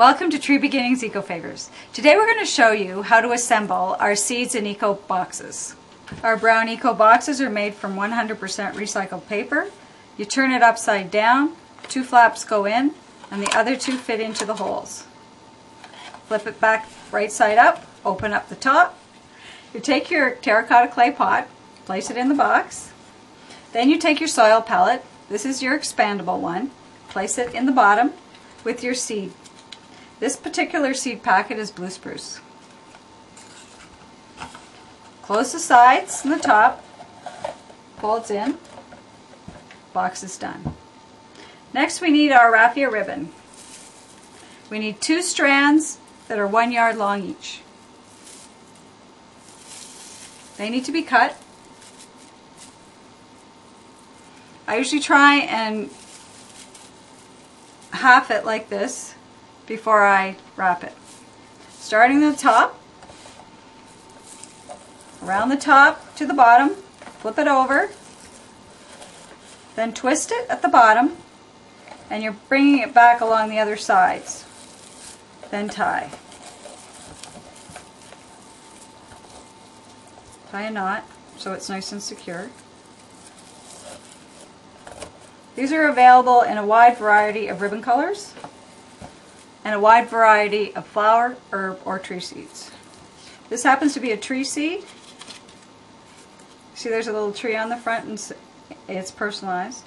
Welcome to Tree Beginnings Eco Favors. Today we're going to show you how to assemble our seeds in eco boxes. Our brown eco boxes are made from 100% recycled paper. You turn it upside down, 2 flaps go in, and the other 2 fit into the holes. Flip it back right side up, open up the top. You take your terracotta clay pot, place it in the box. Then you take your soil pellet, this is your expandable one, place it in the bottom with your seed. This particular seed packet is blue spruce. Close the sides and the top, folds in, box is done. Next we need our raffia ribbon. We need 2 strands that are 1 yard long each. They need to be cut. I usually try and half it like this before I wrap it. Starting at the top, around the top to the bottom, flip it over, then twist it at the bottom, and you're bringing it back along the other sides. Then tie. Tie a knot so it's nice and secure. These are available in a wide variety of ribbon colors and a wide variety of flower, herb, or tree seeds. This happens to be a tree seed. See, there's a little tree on the front and it's personalized.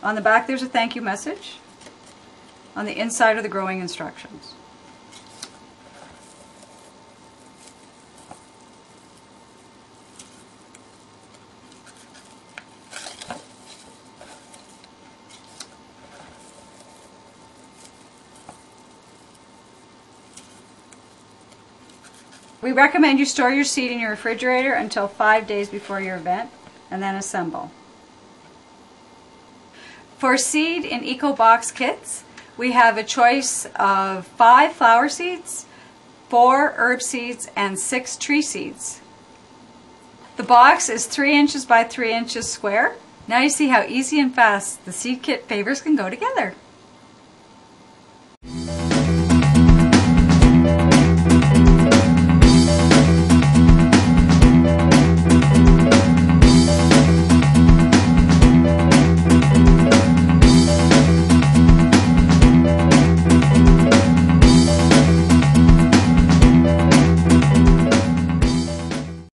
On the back there's a thank you message. On the inside are the growing instructions. We recommend you store your seed in your refrigerator until 5 days before your event, and then assemble. For seed in eco box kits, we have a choice of 5 flower seeds, 4 herb seeds, and 6 tree seeds. The box is 3 inches by 3 inches square. Now you see how easy and fast the seed kit favors can go together.